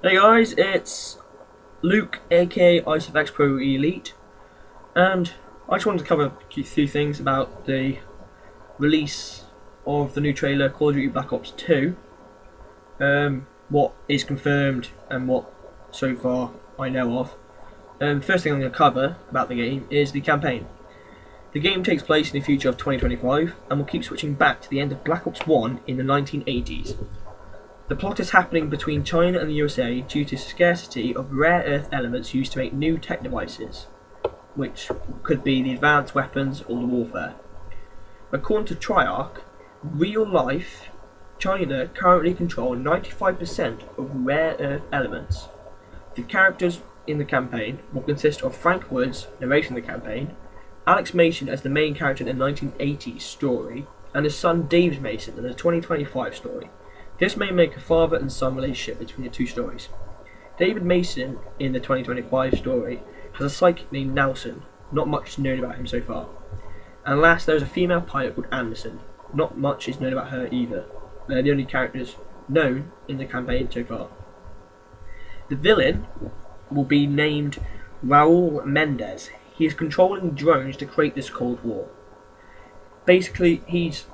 Hey guys, it's Luke, aka IceFX Pro Elite, and I just wanted to cover a few things about the release of the new trailer Call of Duty Black Ops 2, what is confirmed and what so far I know of. First thing I'm going to cover about the game is the campaign. The game takes place in the future of 2025 and will keep switching back to the end of Black Ops 1 in the 1980s. The plot is happening between China and the USA due to scarcity of rare earth elements used to make new tech devices, which could be the advanced weapons or the warfare. According to Triarch, real life, China currently control 95% of rare earth elements. The characters in the campaign will consist of Frank Woods narrating the campaign, Alex Mason as the main character in the 1980s story, and his son Dave Mason in the 2025 story. This may make a father and son relationship between the two stories. David Mason, in the 2025 story, has a psychic named Nelson. Not much is known about him so far. And last, there is a female pilot called Anderson. Not much is known about her either. They're the only characters known in the campaign so far. The villain will be named Raul Mendez. He is controlling drones to create this Cold War. Basically, he's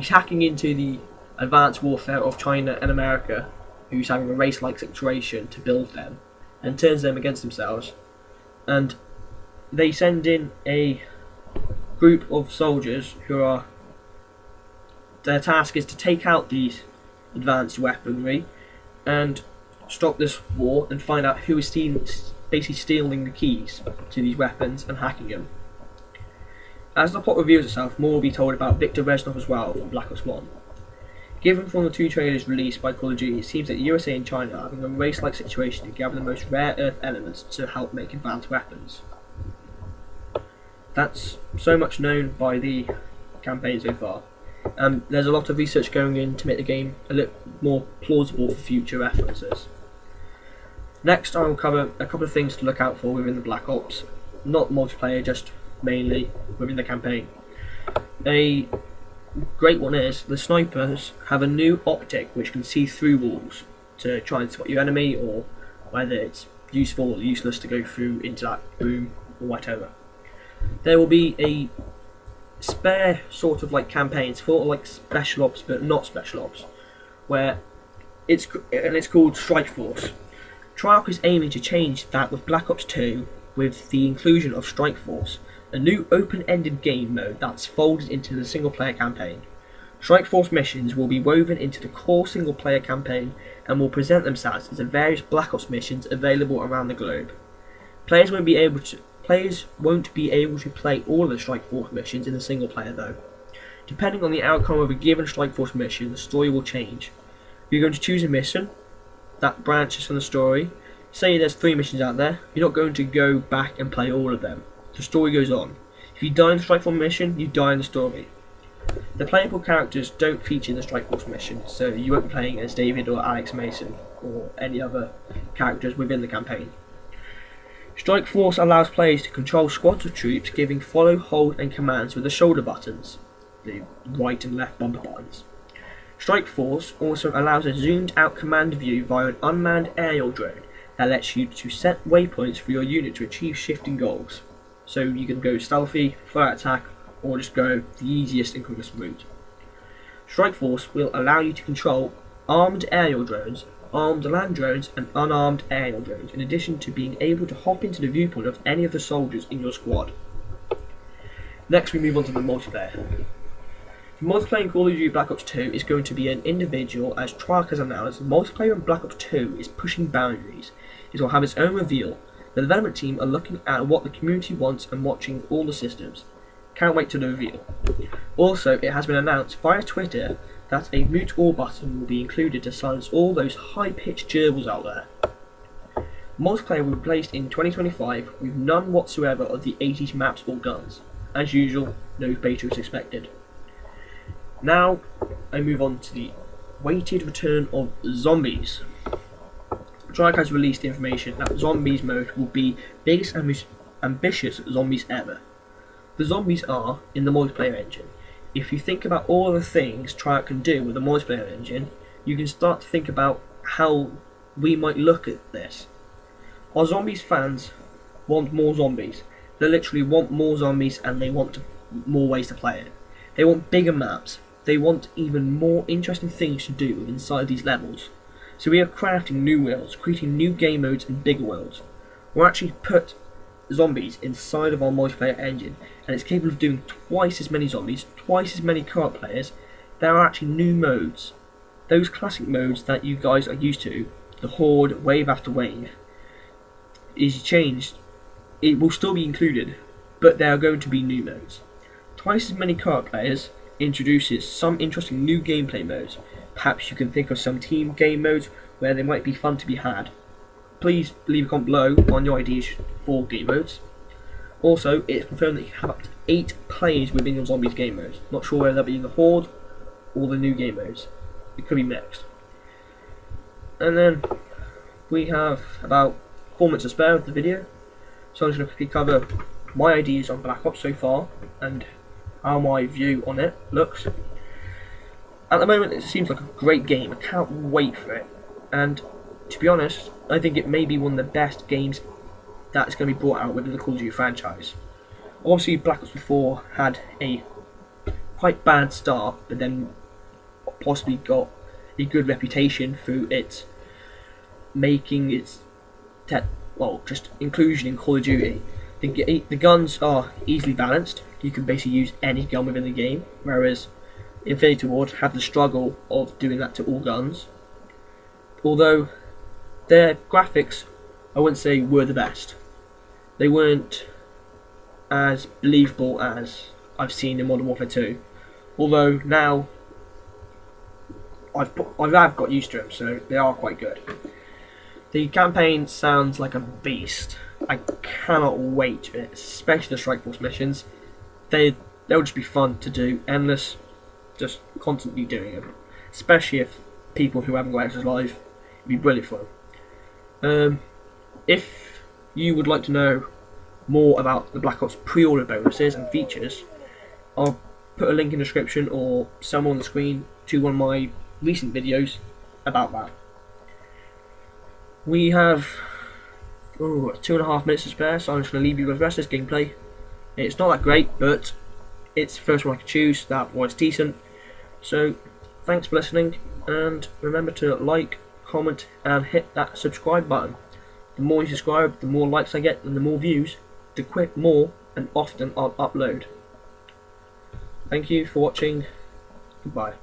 hacking into the advanced warfare of China and America, who's having a race-like situation to build them, and turns them against themselves. And they send in a group of soldiers their task is to take out these advanced weaponry and stop this war and find out who is basically stealing the keys to these weapons and hacking them. As the plot reveals itself, more will be told about Victor Reznov as well from Black Ops 1. Given from the two trailers released by Call of Duty, it seems that the USA and China are having a race-like situation to gather the most rare earth elements to help make advanced weapons. That's so much known by the campaign so far. There's a lot of research going in to make the game a little more plausible for future references. Next, I will cover a couple of things to look out for within the Black Ops, not multiplayer, just mainly within the campaign. A great one is the snipers have a new optic which can see through walls to try and spot your enemy, or whether it's useful or useless to go through into that room or whatever. There will be a spare sort of like campaigns for like special ops but not special ops, where it's called Strike Force. Triarch is aiming to change that with Black Ops 2 with the inclusion of Strike Force, a new open-ended game mode that's folded into the single-player campaign. Strike Force missions will be woven into the core single-player campaign and will present themselves as the various Black Ops missions available around the globe. Players won't be able to play all of the Strike Force missions in the single-player though. Depending on the outcome of a given Strike Force mission, the story will change. You're going to choose a mission that branches from the story. Say there's 3 missions out there, you're not going to go back and play all of them. The story goes on. If you die in the Strike Force mission, you die in the story. The playable characters don't feature in the Strike Force mission, so you won't be playing as David or Alex Mason or any other characters within the campaign. Strike Force allows players to control squads of troops, giving follow, hold and commands with the shoulder buttons, the right and left bumper buttons. Strike Force also allows a zoomed out command view via an unmanned aerial drone that lets you to set waypoints for your unit to achieve shifting goals. So you can go stealthy, fire attack, or just go the easiest and quickest route. Strike Force will allow you to control armed aerial drones, armed land drones, and unarmed aerial drones, in addition to being able to hop into the viewpoint of any of the soldiers in your squad. Next, we move on to the multiplayer. The multiplayer in Call of Duty Black Ops 2 is going to be an individual, as Triarch has announced. Multiplayer in Black Ops 2 is pushing boundaries. It will have its own reveal. The development team are looking at what the community wants and watching all the systems. Can't wait to the reveal. Also, it has been announced via Twitter that a mute all button will be included to silence all those high-pitched gerbils out there. Multiplayer will be placed in 2025 with none whatsoever of the 80s maps or guns. As usual, no beta is expected. Now, I move on to the awaited return of zombies. Triarch has released information that Zombies mode will be biggest and most ambitious zombies ever. The zombies are in the multiplayer engine. If you think about all of the things Triarch can do with the multiplayer engine, you can start to think about how we might look at this. Our zombies fans want more zombies. They literally want more zombies, and they want more ways to play it. They want bigger maps. They want even more interesting things to do inside these levels. So we are crafting new worlds, creating new game modes and bigger worlds. We're actually put zombies inside of our multiplayer engine, and it's capable of doing twice as many zombies, twice as many co-op players. There are actually new modes. Those classic modes that you guys are used to, the Horde, Wave After Wave, is changed. It will still be included, but there are going to be new modes. Twice as many co-op players introduces some interesting new gameplay modes. Perhaps you can think of some team game modes where they might be fun to be had. Please leave a comment below on your ideas for game modes. Also, it's confirmed that you have up to 8 players within your zombies game modes. Not sure whether that be in the Horde or the new game modes. It could be mixed. And then we have about 4 minutes to spare with the video, so I'm just going to quickly cover my ideas on Black Ops so far and how my view on it looks. At the moment, it seems like a great game. I can't wait for it, and to be honest, I think it may be one of the best games that's going to be brought out within the Call of Duty franchise. Obviously, Black Ops 4 had a quite bad start, but then possibly got a good reputation through its making its just inclusion in Call of Duty. The guns are easily balanced. You can basically use any gun within the game, whereas Infinity Ward had the struggle of doing that to all guns. Although their graphics, I wouldn't say were the best. They weren't as believable as I've seen in Modern Warfare 2. Although now I've got used to them, so they are quite good. The campaign sounds like a beast. I cannot wait to it, especially the Strike Force missions. They'll just be fun to do, endless, just constantly doing them. Especially if people who haven't got Xbox Live, it'd be brilliant for them. If you would like to know more about the Black Ops pre-order bonuses and features, I'll put a link in the description or somewhere on the screen to one of my recent videos about that. We have 2.5 minutes to spare, so I'm just going to leave you with the rest of this gameplay. It's not that great, but it's the first one I could choose that was decent. So thanks for listening, and remember to like, comment and hit that subscribe button. The more you subscribe, the more likes I get and the more views, the more and often I'll upload. Thank you for watching. Goodbye.